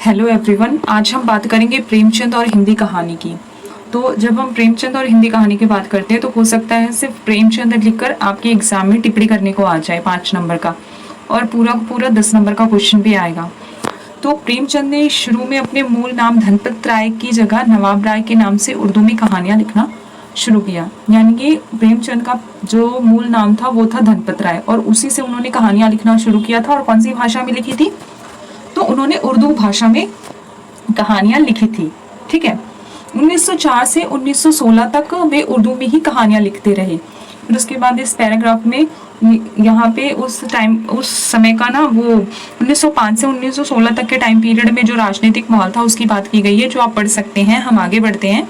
Hello everyone, आज हम बात करेंगे प्रेमचंद और हिंदी कहानी की। तो जब हम प्रेमचंद और हिंदी कहानी की बात करते हैं तो हो सकता है सिर्फ प्रेमचंद लिखकर आपके एग्जाम में टिप्पणी करने को आ जाए 5 नंबर का, और पूरा पूरा 10 नंबर का क्वेश्चन भी आएगा। तो प्रेमचंद ने शुरू में अपने मूल नाम धनपत राय की जगह नवाब राय के नाम से उर्दू में कहानियां लिखना शुरू किया। यानी कि प्रेमचंद का जो मूल नाम था वो था धनपत राय, और उसी से उन्होंने कहानियां लिखना शुरू किया था। और कौन सी भाषा में लिखी थी? तो उन्होंने उर्दू भाषा में कहानियां लिखी थी। ठीक है, 1904 से 1916 तक वे उर्दू में ही कहानियां लिखते रहे। फिर उसके बाद इस पैराग्राफ में यहाँ पे उस समय का ना वो 1905 से 1916 तक के टाइम पीरियड में जो राजनीतिक माहौल था उसकी बात की गई है, जो आप पढ़ सकते हैं। हम आगे बढ़ते हैं।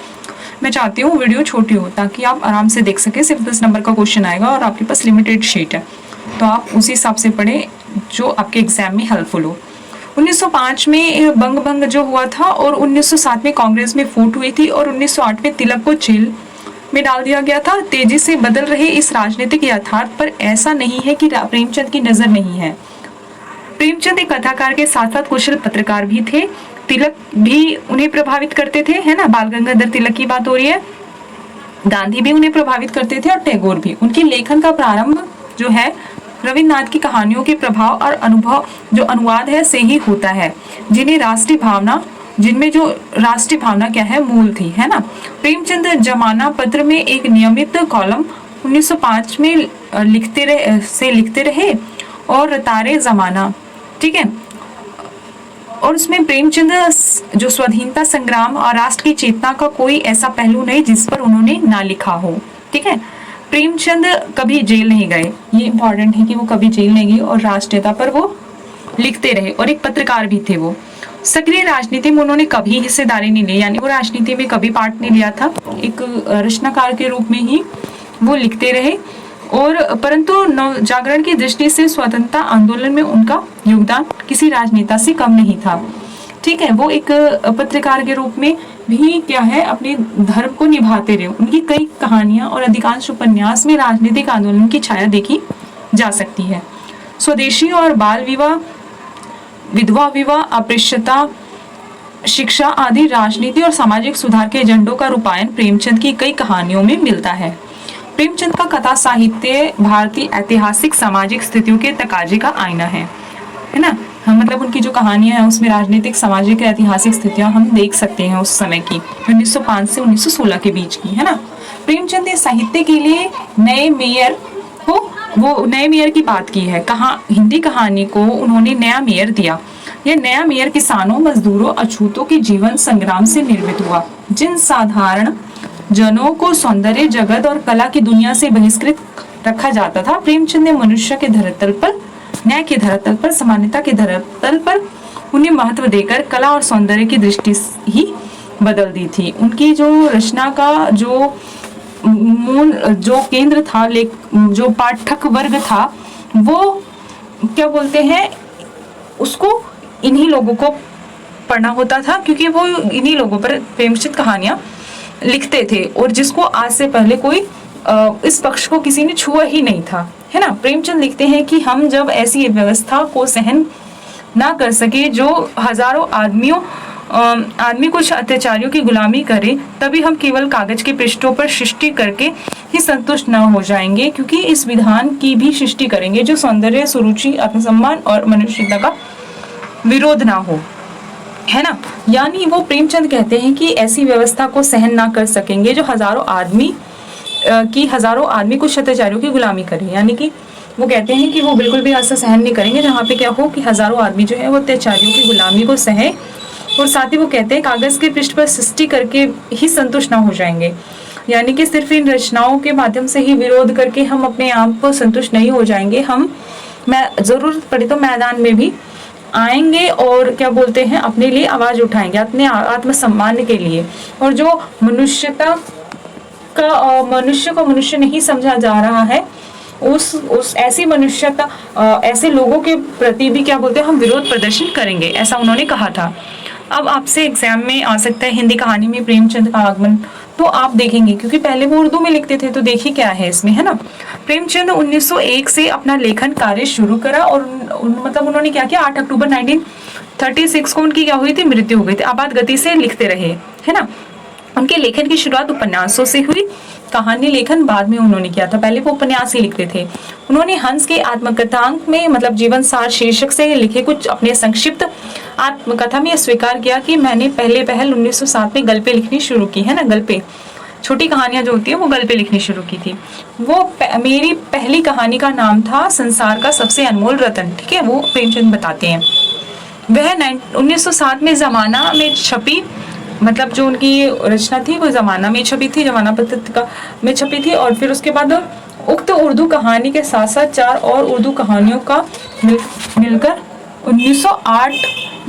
मैं चाहती हूँ वीडियो छोटी हो ताकि आप आराम से देख सके। सिर्फ 10 नंबर का क्वेश्चन आएगा और आपके पास लिमिटेड शीट है, तो आप उसी हिसाब से पढ़ें जो आपके एग्जाम में हेल्पफुल हो। 1905 में बंग जो हुआ था, और 1907 में कांग्रेस में फूट हुई थी, और 1908 में तिलक को जेल में डाल दिया गया था। तेजी से बदल रहे इस राजनीतिक यथार्थ पर ऐसा नहीं है कि प्रेमचंद की नजर नहीं है। प्रेमचंद एक कथाकार के साथ साथ कुशल पत्रकार भी थे। तिलक भी उन्हें प्रभावित करते थे, है ना। बाल गंगाधर तिलक की बात हो रही है। गांधी भी उन्हें प्रभावित करते थे, और टैगोर भी। उनके लेखन का प्रारंभ जो है रविन्द्रनाथ की कहानियों के प्रभाव और अनुभव जो अनुवाद है से ही होता है, जिनमें जो राष्ट्रीय भावना क्या है, मूल थी, है ना। प्रेमचंद जमाना पत्र में एक नियमित कॉलम 1905 में लिखते रहे, और तारे जमाना, ठीक है। और उसमें प्रेमचंद जो स्वाधीनता संग्राम और राष्ट्र की चेतना का कोई ऐसा पहलू नहीं जिस पर उन्होंने ना लिखा हो, ठीक है। प्रेमचंद कभी जेल नहीं गए, ये इंपॉर्टेंट है कि वो कभी जेल नहीं गए, और राष्ट्रीयता पर वो लिखते रहे, और एक पत्रकार भी थे वो। सक्रिय राजनीति में उन्होंने कभी हिस्सेदारी नहीं ली, यानी वो राजनीति में कभी पार्ट नहीं लिया था। एक रचनाकार के रूप में ही वो लिखते रहे, और परंतु नव जागरण की दृष्टि से स्वतंत्रता आंदोलन में उनका योगदान किसी राजनेता से कम नहीं था, ठीक है। वो एक पत्रकार के रूप में भी क्या है, अपने धर्म को निभाते रहे। उनकी कई कहानियां और अधिकांश उपन्यास में राजनीतिक आंदोलन की छाया देखी जा सकती है। स्वदेशी और बाल विवाह, विधवा विवाह, अस्पृश्यता, शिक्षा आदि राजनीति और सामाजिक सुधार के एजेंडों का रूपायन प्रेमचंद की कई कहानियों में मिलता है। प्रेमचंद का कथा साहित्य भारतीय ऐतिहासिक सामाजिक स्थितियों के तकाजे का आईना है ना। हम मतलब उनकी जो कहानियां हैं उसमें राजनीतिक, सामाजिक, ऐतिहासिक स्थितियां हम देख सकते हैं उस समय की, 1905 से 1916 के बीच की, है ना। प्रेमचंद ने साहित्य के लिए नए मेयर की बात की है। हिंदी कहानी को उन्होंने नया मेयर दिया। यह नया मेयर किसानों, मजदूरों, अछूतों के जीवन संग्राम से निर्मित हुआ, जिन साधारण जनों को सौंदर्य जगत और कला की दुनिया से बहिष्कृत रखा जाता था। प्रेमचंद ने मनुष्य के धरातल पर, न्याय के धरातल पर, समानता के धरातल पर उन्हें महत्व देकर कला और सौंदर्य की दृष्टि ही बदल दी थी। उनकी जो रचना का जो मूल जो केंद्र था, जो पाठक वर्ग था, वो क्या बोलते हैं उसको, इन्हीं लोगों को पढ़ना होता था, क्योंकि वो इन्हीं लोगों पर प्रेमचंद कहानियां लिखते थे, और जिसको आज से पहले कोई इस पक्ष को किसी ने छुआ ही नहीं था, है ना। प्रेमचंद लिखते हैं कि हम जब ऐसी व्यवस्था को सहन ना कर सके जो हजारों आदमी कुछ अत्याचारियों की गुलामी करे, तभी हम केवल कागज के पृष्ठों पर सृष्टि करके ही संतुष्ट न हो जाएंगे, क्योंकि इस विधान की भी सृष्टि करेंगे जो सौंदर्य, सुरुचि, आत्मसम्मान और मनुष्यता का विरोध ना हो, है ना। यानी वो प्रेमचंद कहते हैं कि ऐसी व्यवस्था को सहन ना कर सकेंगे जो हजारों आदमी कुछ अत्याचारियों की गुलामी करे। यानी कि वो कहते हैं कि वो बिल्कुल भी ऐसा सहन नहीं करेंगे जहाँ पे क्या हो कि हजारों आदमी जो है वो अत्याचारियों की गुलामी को सहे, और साथ ही वो कहते हैं कागज के पृष्ठ पर सृष्टि करके ही संतुष्ट ना हो जाएंगे। यानी कि सिर्फ इन रचनाओं के माध्यम से ही विरोध करके हम अपने आप को संतुष्ट नहीं हो जाएंगे, मैं जरूरत पड़े तो मैदान में भी आएंगे, और क्या बोलते हैं अपने लिए आवाज उठाएंगे, अपने आत्मसम्मान के लिए। और जो मनुष्य को मनुष्य नहीं समझा जा रहा है, उस ऐसी मनुष्यता, ऐसे लोगों के प्रति भी क्या बोलते हैं हम विरोध प्रदर्शन करेंगे, ऐसा उन्होंने कहा था। अब आपसे एग्जाम में आ सकता है हिंदी कहानी में प्रेमचंद का आगमन, तो आप देखेंगे क्योंकि पहले वो उर्दू में लिखते थे, तो देखिए क्या है इसमें, है ना। प्रेमचंद 1901 से अपना लेखन कार्य शुरू करा, और मतलब उन्होंने क्या किया, 8 अक्टूबर 36 को उनकी क्या हुई थी, मृत्यु हो गई थी। आपात गति से लिखते रहे, है ना। उनके लेखन की शुरुआत उपन्यासों से हुई, कहानी लेखन बाद में उन्होंने किया था, पहले वो उपन्यास ही लिखते थे। उन्होंने हंस के आत्मकथांक में मतलब जीवन सार शीर्षक से लिखे कुछ अपने संक्षिप्त आत्मकथा में स्वीकार किया कि मैंने पहले पहल 1907 में गल्पे लिखनी शुरू की, है ना। गल्पे, छोटी कहानियां जो होती है वो गल्पे लिखनी शुरू की थी। वो मेरी पहली कहानी का नाम था संसार का सबसे अनमोल रतन, ठीक है, वो प्रेमचंद बताते हैं। वह 1907 में जमाना में छपी, मतलब जो उनकी रचना थी वो जमाना में छपी थी, जमाना पत्रिका में छपी थी। और फिर उसके बाद उक्त उर्दू कहानी के साथ साथ 4 और उर्दू कहानियों का मिलकर 1908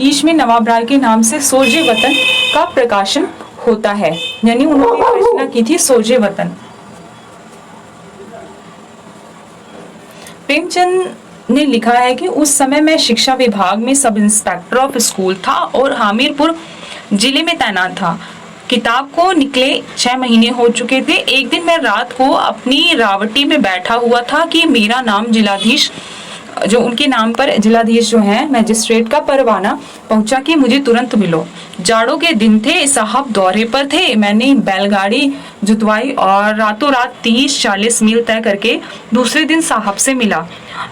ईस्वी में नवाब राय के नाम से सोजे वतन का प्रकाशन होता है। यानी उन्होंने रचना की थी सोजे वतन। प्रेमचंद ने लिखा है कि उस समय मैं शिक्षा विभाग में सब इंस्पेक्टर ऑफ स्कूल था और हामिरपुर जिले में तैनात था। किताब को निकले 6 महीने हो चुके थे। एक दिन मैं रात को अपनी रावटी में बैठा हुआ था कि मेरा नाम जिलाधीश, जो उनके नाम पर जिलाधीश जो है मैजिस्ट्रेट का परवाना पहुंचा कि मुझे तुरंत मिलो। जाड़ों के दिन थे, साहब दौरे पर थे। मैंने बैलगाड़ी जुतवाई और रातों रात 30-40 मील तय करके दूसरे दिन साहब से मिला।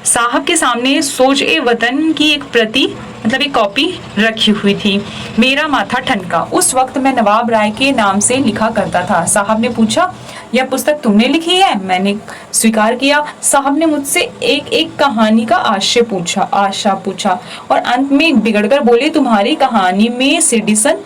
साहब के सामने सोज-ए वतन की एक प्रति मतलब एक कॉपी रखी हुई थी। मेरा माथा ठनका। उस वक्त मैं नवाब राय के नाम से लिखा करता था। साहब ने पूछा, यह पुस्तक तुमने लिखी है? मैंने स्वीकार किया। साहब ने मुझसे एक एक कहानी का आशय पूछा और अंत में बिगड़कर बोले, तुम्हारी कहानी में सिडिशन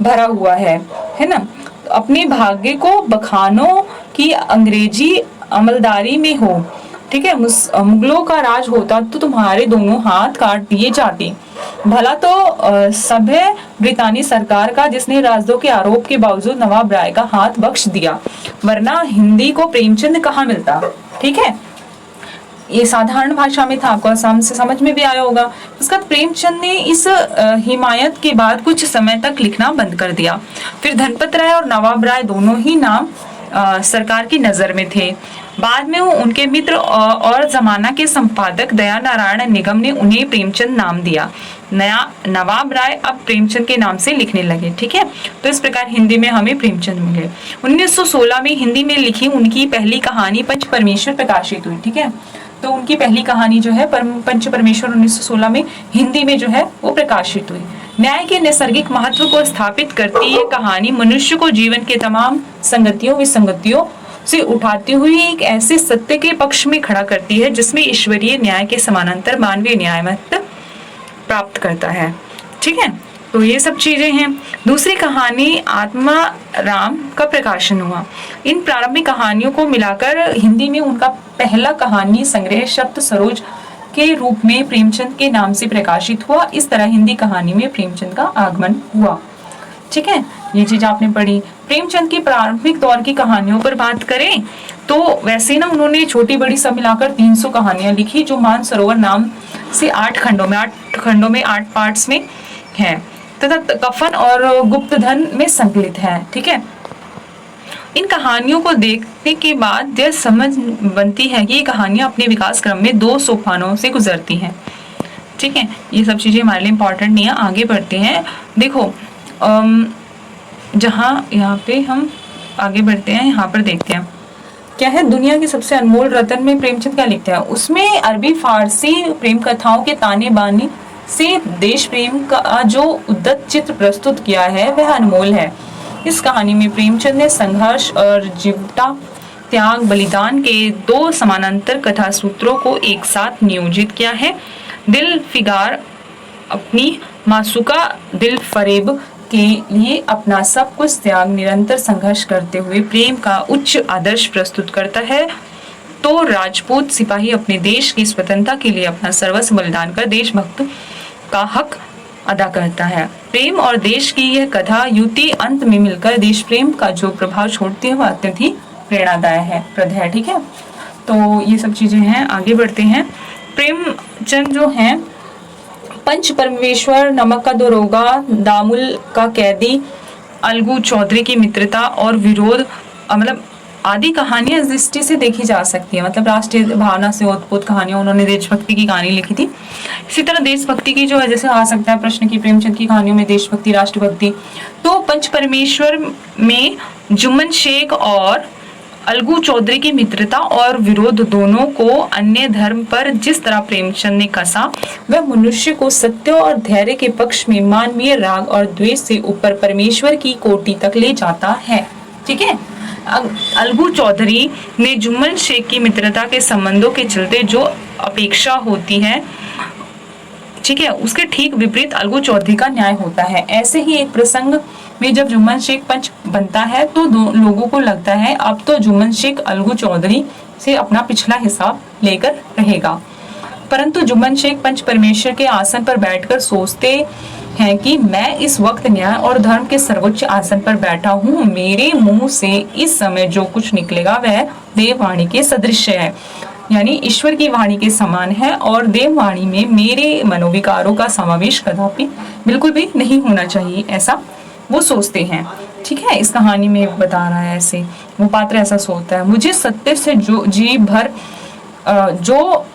भरा हुआ है ना। अपने भाग्य को बखानो कि अंग्रेजी अमलदारी में हो, ठीक है। मुगलों का राज होता तो तुम्हारे दोनों हाथ काट दिए जाते। भला तो सभ्य ब्रितानी सरकार का, जिसने राजद्रोह के आरोप के बावजूद नवाब राय का हाथ बख्श दिया, वरना हिंदी को प्रेमचंद कहाँ मिलता, ठीक है। ये साधारण भाषा में था, आपको आसाम से समझ में भी आया होगा। उसके बाद प्रेमचंद ने इस हिमायत के बाद कुछ समय तक लिखना बंद कर दिया। फिर धनपत राय और नवाब राय दोनों ही नाम सरकार की नजर में थे। बाद में उनके मित्र और जमाना के संपादक दया नारायण निगम ने उन्हें प्रेमचंद नाम दिया। नया नवाब राय अब प्रेमचंद के नाम से लिखने लगे, ठीक है। तो इस प्रकार हिंदी में हमें प्रेमचंद मिले। 1916 में हिंदी में लिखी उनकी पहली कहानी पंच परमेश्वर प्रकाशित हुई, ठीक है। तो उनकी पहली कहानी जो है पंच परमेश्वर 1916 में हिंदी में जो है वो प्रकाशित हुई। न्याय के नैसर्गिक महत्व को स्थापित करती ये कहानी मनुष्य को जीवन के तमाम संगतियों विसंगतियों से उठाती हुई एक ऐसे सत्य के पक्ष में खड़ा करती है जिसमें ईश्वरीय न्याय के समानांतर मानवीय न्याय महत्व प्राप्त करता है, ठीक है। तो ये सब चीजें हैं। दूसरी कहानी आत्मा राम का प्रकाशन हुआ। इन प्रारंभिक कहानियों को मिलाकर हिंदी में उनका पहला कहानी संग्रह शब्द सरोज के रूप में प्रेमचंद के नाम से प्रकाशित हुआ। इस तरह हिंदी कहानी में प्रेमचंद का आगमन हुआ, ठीक है। ये चीज आपने पढ़ी। प्रेमचंद की प्रारंभिक दौर की कहानियों पर बात करें तो वैसे ना उन्होंने छोटी बड़ी सब मिलाकर 300 कहानियां लिखी, जो मानसरोवर नाम से 8 खंडों में 8 पार्ट्स में है तथा कफन और गुप्तधन में संकलित है, ठीक है। इन कहानियों को देखने के बाद यह समझ बनती है कि ये कहानियां अपने विकास क्रम में 2 सोपानों से गुजरती हैं, ठीक है। ये सब चीजें हमारे लिए इंपॉर्टेंट नहीं है। आगे बढ़ते हैं। देखो जहाँ यहाँ पे हम आगे बढ़ते हैं, यहाँ पर देखते हैं क्या है। दुनिया की सबसे अनमोल रतन में प्रेमचंद क्या लिखते हैं? उसमें अरबी फारसी प्रेम कथाओं के ताने बाने से देश प्रेम का जो उद्दत चित्र प्रस्तुत किया है वह अनमोल है। इस कहानी में प्रेमचंद ने संघर्ष और जीवटा त्याग बलिदान के 2 समानांतर कथा सूत्रों को एक साथ नियोजित किया है। दिल फिगार अपनी मासूका दिल फरेब के लिए अपना सब कुछ त्याग निरंतर संघर्ष करते हुए प्रेम का उच्च आदर्श प्रस्तुत करता है, तो राजपूत सिपाही अपने देश की स्वतंत्रता के लिए अपना सर्वस्व बलिदान कर देशभक्त का हक अदा करता है। प्रेम और देश की यह कथा युति अंत में मिलकर देश प्रेम का जो प्रभाव छोड़ती है वह अत्यंत ही प्रेरणादायक है, ठीक है। तो ये सब चीजें हैं। आगे बढ़ते हैं। प्रेमचंद जो हैं पंच परमेश्वर, नमक का दरोगा, दामुल का कैदी, अलगू चौधरी की मित्रता और विरोध मतलब आदि कहानियां इस दृष्टि से देखी जा सकती है, मतलब राष्ट्रीय भावना से ओतप्रोत कहानियां, उन्होंने देशभक्ति की कहानी लिखी थी। इसी तरह देशभक्ति की जो है, जैसे आ सकता है प्रश्न की प्रेमचंद की कहानियों में देशभक्ति, राष्ट्रभक्ति। तो पंच परमेश्वर में जुम्मन शेख और अलगू चौधरी की मित्रता और विरोध दोनों को अन्य धर्म पर जिस तरह प्रेमचंद ने कसा, वह मनुष्य को सत्य और धैर्य के पक्ष में मानवीय राग और द्वेष से ऊपर परमेश्वर की कोटि तक ले जाता है। ठीक है। अलगू चौधरी ने जुम्मन शेख की मित्रता के संबंधों के चलते जो अपेक्षा होती है, ठीक है, उसके ठीक विपरीत अलगू चौधरी का न्याय होता है। ऐसे ही एक प्रसंग में जब जुम्मन शेख पंच बनता है तो लोगों को लगता है अब तो जुम्मन शेख अलगू चौधरी से अपना पिछला हिसाब लेकर रहेगा, परंतु जुम्मन शेख पंच परमेश्वर के आसन पर बैठकर सोचते हैं कि मैं इस वक्त न्याय और धर्म के सर्वोच्च आसन पर बैठा हूँ, मेरे मुंह से इस समय जो कुछ निकलेगा वह देववाणी के सदृश है, यानी ईश्वर की वाणी के समान है, और देववाणी में मेरे मनोविकारों का समावेश कदापि बिल्कुल भी नहीं होना चाहिए, ऐसा वो सोचते हैं। ठीक है, इस कहानी में बता रहा है, ऐसे वो पात्र ऐसा सोचता है। मुझे सत्य से जो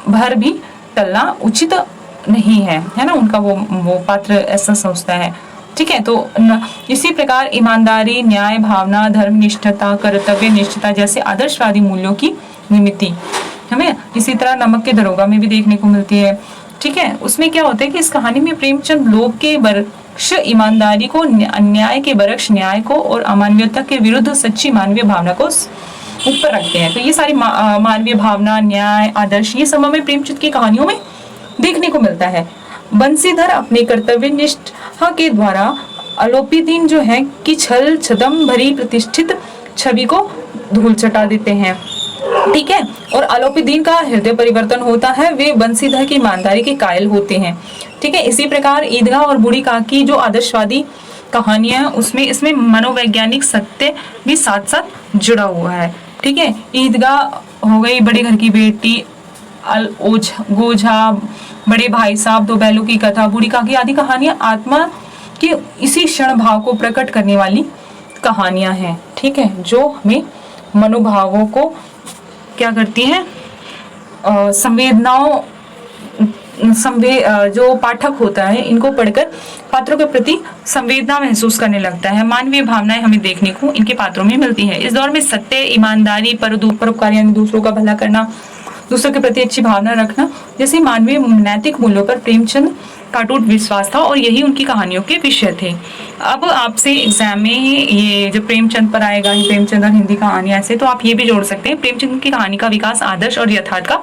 भर भी टलना उचित नहीं है, है ना, उनका वो पात्र ऐसा सोचता है। ठीक है, तो इसी प्रकार ईमानदारी, न्याय भावना, धर्मनिष्ठता, कर्तव्य निष्ठता जैसे आदर्शवादी मूल्यों की निमित्ति हमें इसी तरह नमक के दरोगा में भी देखने को मिलती है। ठीक है, उसमें क्या होता है कि इस कहानी में प्रेमचंद लोभ के बरक्ष ईमानदारी को, अन्याय के बरक्ष न्याय को और अमानवीयता के विरुद्ध सच्ची मानवीय भावना को ऊपर रखते हैं। तो ये सारी मानवीय भावना, न्याय, आदर्श, ये सब हमें प्रेमचंद की कहानियों में देखने को मिलता है। बंसीधर अपने कर्तव्य निष्ठा के द्वारा अलोपीदीन जो है कि छल छदम भरी प्रतिष्ठित छवि को धूल चटा देते हैं। ठीक है, और अलोपीदीन का हृदय परिवर्तन होता है, वे बंसीधर की ईमानदारी के कायल होते हैं। ठीक है, इसी प्रकार ईदगाह और बूढ़ी काकी जो आदर्शवादी कहानियां हैं उसमें इसमें मनोवैज्ञानिक सत्य भी साथ साथ जुड़ा हुआ है। ठीक है, ईदगाह हो गई, बड़े घर की बेटी, गोझा, बड़े भाई साहब, दो बैलों की कथा, बूढ़ी काकी आदि कहानियां आत्मा के इसी क्षण भाव को प्रकट करने वाली कहानियां हैं। ठीक है, जो हमें मनोभावों को क्या करती हैं, संवेदनाओं जो पाठक होता है इनको पढ़कर पात्रों के प्रति संवेदना महसूस करने लगता है। मानवीय भावनाएं हमें देखने को इनके पात्रों में मिलती है। इस दौर में सत्य, ईमानदारी, परोपकार यानी दूसरों का भला करना, दूसरों के प्रति अच्छी भावना रखना जैसे मानवीय नैतिक मूल्यों पर प्रेमचंद का अटूट विश्वास था और यही उनकी कहानियों के विषय थे। अब आपसे एग्जाम में ये जो प्रेमचंद पर आएगा, ही प्रेमचंद और हिंदी कहानी ऐसे, तो आप ये भी जोड़ सकते हैं प्रेमचंद की कहानी का विकास आदर्श और यथार्थ का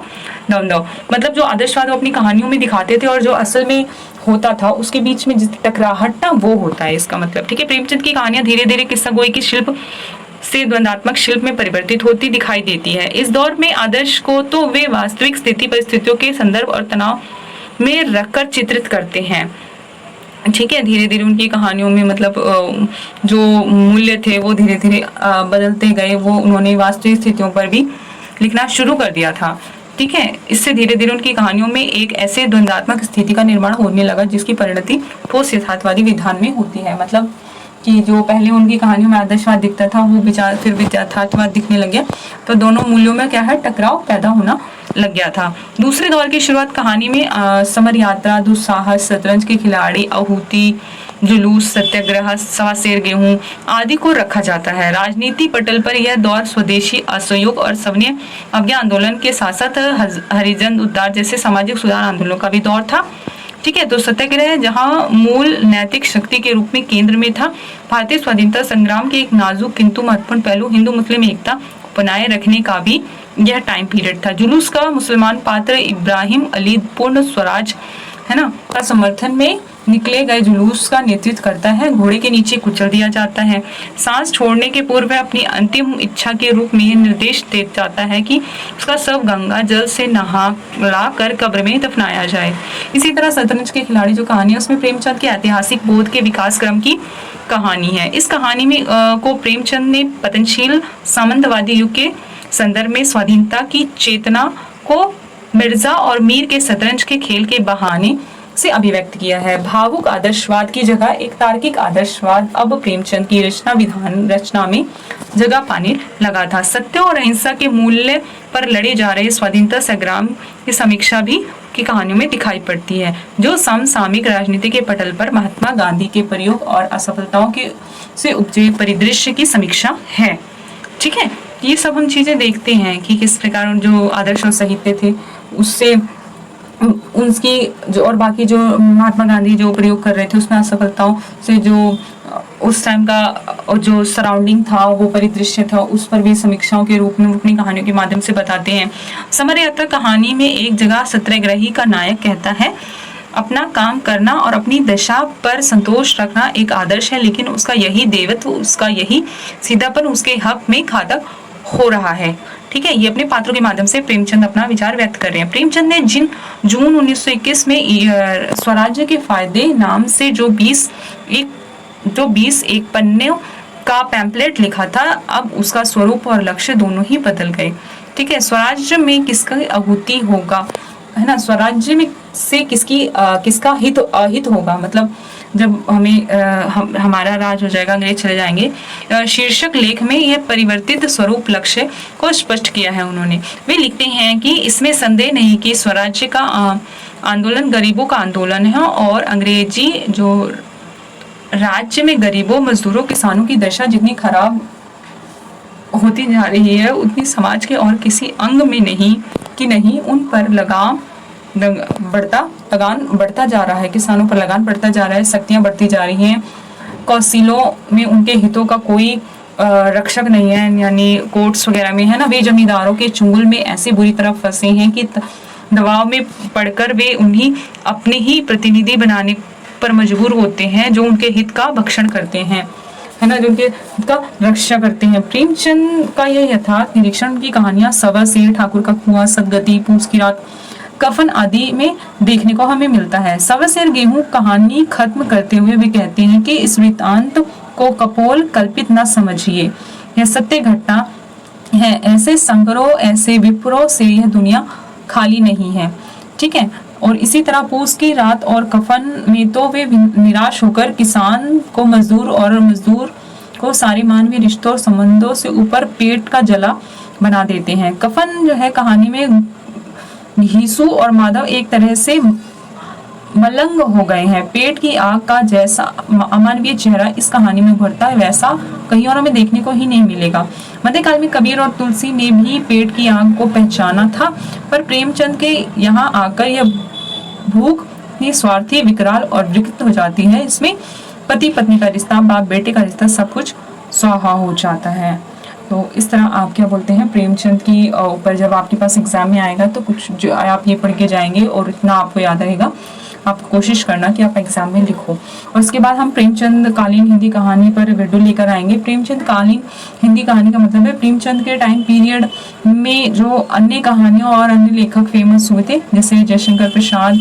द्वंद्व, मतलब जो आदर्शवाद वो अपनी कहानियों में दिखाते थे और जो असल में होता था उसके बीच में जिस टकराहट ना वो होता है इसका मतलब। ठीक है, प्रेमचंद की कहानियां धीरे धीरे किस्सा गोई की शिल्प से द्वंदात्मक शिल्प में परिवर्तित होती दिखाई देती है। इस दौर में आदर्श को तो वे वास्तविक स्थिति परिस्थितियों के संदर्भ और तनाव में रखकर चित्रित करते हैं। ठीक है, धीरे धीरे उनकी कहानियों में मतलब जो मूल्य थे वो धीरे धीरे बदलते गए, वो उन्होंने वास्तविक स्थितियों पर भी लिखना शुरू कर दिया था। ठीक है, इससे धीरे धीरे उनकी कहानियों में एक ऐसे द्वंदात्मक स्थिति का निर्माण होने लगा जिसकी परिणति ठोस यथार्थवादी विधान में होती है। मतलब कि जो पहले उनकी कहानियों में आदर्शवाद दिखता था वो विचार फिर यथार्थवाद दिखने लग गया, तो दोनों मूल्यों में क्या है, टकराव पैदा होना लग गया था। दूसरे दौर की शुरुआत कहानी में समर यात्रा, दुस्साहस, शतरंज के खिलाड़ी, आहूति, जुलूस, सत्याग्रह, सवा शेर गेहूं आदि को रखा जाता है। राजनीति पटल पर यह दौर स्वदेशी असहयोग और सवर्ण अवज्ञा आंदोलन के साथ साथ हरिजन उद्धार जैसे सामाजिक सुधार आंदोलनों का भी दौर था। ठीक है, तो सत्याग्रह जहां मूल नैतिक शक्ति के रूप में केंद्र में था, भारतीय स्वाधीनता संग्राम के एक नाजुक किंतु महत्वपूर्ण पहलू हिंदू मुस्लिम एकता बनाए रखने का भी यह टाइम पीरियड था। जुलूस का मुसलमान पात्र इब्राहिम अली पूर्ण स्वराज है ना का समर्थन में निकले गए जुलूस का नेतृत्व करता है, घोड़े के नीचे कुचल दिया जाता है। सांस छोड़ने के पूर्व अपनी अंतिम इच्छा के रूप में यह निर्देश दे जाता है कि उसका शव गंगा जल से नहा कर कब्र में दफनाया जाए। इसी तरह शतरंज के खिलाड़ी जो कहानी है उसमें प्रेमचंद के ऐतिहासिक बोध के विकास क्रम की कहानी है। इस कहानी में को प्रेमचंद ने पतनशील सामंतवादी युग के संदर्भ में स्वाधीनता की चेतना को मिर्जा और मीर के शतरंज के खेल के बहाने से अभिव्यक्त किया है। भावुक आदर्शवाद की जगह एक तार्किक आदर्शवाद अब प्रेमचंद की रचना में जगह पाने लगा था। सत्य और अहिंसा के मूल्य पर लड़े जा रहे स्वतंत्रता संग्राम की समीक्षा भी की कहानियों में दिखाई पड़ती है, जो समसामयिक राजनीति के पटल पर महात्मा गांधी के प्रयोग और असफलताओं के से उपजे परिदृश्य की समीक्षा है। ठीक है, ये सब हम चीजें देखते हैं कि किस प्रकार जो आदर्श और साहित्य थे उससे उनकी जो और बाकी जो महात्मा गांधी जो प्रयोग कर रहे थे उसमें असफलताओं से जो उस टाइम का जो सराउंडिंग था वो परिदृश्य था उस पर भी समीक्षाओं के रूप में अपनी कहानियों के माध्यम से बताते हैं। समर यात्रा कहानी में एक जगह सत्याग्रही का नायक कहता है अपना काम करना और अपनी दशा पर संतोष रखना एक आदर्श है, लेकिन उसका यही देवत्व, उसका यही सीधापन उसके हक में घातक हो रहा है। ठीक है, ये अपने पात्रों के माध्यम से प्रेमचंद अपना विचार व्यक्त कर रहे हैं। प्रेमचंद ने जून 1921 में स्वराज्य के फायदे नाम से जो 20 एक पन्ने का पैम्पलेट लिखा था, अब उसका स्वरूप और लक्ष्य दोनों ही बदल गए। ठीक है, स्वराज्य में किसका अहूति होगा, है ना, स्वराज्य में से किसका हित होगा, मतलब जब हमारा राज हो जाएगा, अंग्रेज चले जाएंगे। शीर्षक लेख में यह परिवर्तित स्वरूप लक्ष्य को स्पष्ट किया है उन्होंने। वे लिखते हैं कि इसमें संदेह नहीं कि स्वराज्य का आंदोलन गरीबों का आंदोलन है और अंग्रेजी जो राज्य में गरीबों, मजदूरों, किसानों की दशा जितनी खराब होती जा रही है उतनी समाज के और किसी अंग में नहीं उन पर लगान बढ़ता जा रहा है, किसानों पर लगान बढ़ता जा रहा है, शक्तियां बढ़ती जा रही हैं, कौंसिलों में उनके हितों का कोई रक्षक नहीं है, यानी कोर्ट्स वगैरह में, है ना, वे जमींदारों के चुंगल में ऐसे बुरी तरह फंसे हैं कि दबाव में पड़कर वे उन्हीं अपने ही प्रतिनिधि बनाने पर मजबूर होते हैं जो उनके हित का भक्षण करते हैं, है ना, जो उनके हित का रक्षा करते हैं। प्रेमचंद का यह यथार्थ निरीक्षण की कहानियां सवा शेर, ठाकुर का कुआं, सदगति, पूस की रात, कफन आदि में देखने को हमें मिलता है। सवा शेर गेहूं कहानी खत्म करते हुए वे कहते हैं कि इस वृत्तांत को कपोल कल्पित न समझिए, यह सत्य घटना है, ऐसे संकरों, ऐसे विप्रों से यह दुनिया खाली नहीं है। ठीक है, और इसी तरह पूस की रात और कफन में तो वे निराश होकर किसान को मजदूर और मजदूर को सारे मानवीय रिश्तों और संबंधों से ऊपर पेट का जला बना देते हैं। कफन जो है कहानी में घीसू और माधव एक तरह से मलंग हो गए हैं। पेट की आग का जैसा अमानवीय चेहरा इस कहानी में उभरता है वैसा कहीं और में देखने को ही नहीं मिलेगा। मध्यकाल में कबीर और तुलसी ने भी पेट की आग को पहचाना था, पर प्रेमचंद के यहाँ आकर यह भूख निस्वार्थी, विकराल और विकृत हो जाती है। इसमें पति पत्नी का रिश्ता, बाप बेटे का रिश्ता, सब कुछ स्वाहा हो जाता है। तो इस तरह आप क्या बोलते हैं प्रेमचंद की ऊपर जब आपके पास एग्जाम में आएगा तो कुछ जो आप ये पढ़ के जाएंगे और इतना आपको याद रहेगा। आप कोशिश करना कि आप एग्जाम में लिखो। और उसके बाद हम प्रेमचंद कालीन हिंदी कहानी पर वीडियो लेकर आएंगे। प्रेमचंद कालीन हिंदी कहानी का मतलब है प्रेमचंद के टाइम पीरियड में जो अन्य कहानियों और अन्य लेखक फेमस हुए थे जैसे जयशंकर प्रसाद,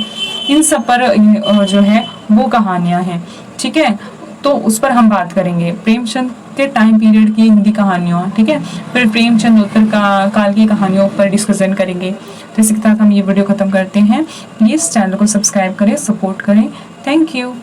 इन सब पर जो है वो कहानियां हैं। ठीक है, तो उस पर हम बात करेंगे प्रेमचंद के टाइम पीरियड की हिंदी कहानियों। ठीक है, फिर प्रेमचंद उत्तर काल की कहानियों पर डिस्कशन करेंगे। तो इसी के साथ हम ये वीडियो खत्म करते हैं। प्लीज चैनल को सब्सक्राइब करें, सपोर्ट करें। Thank you.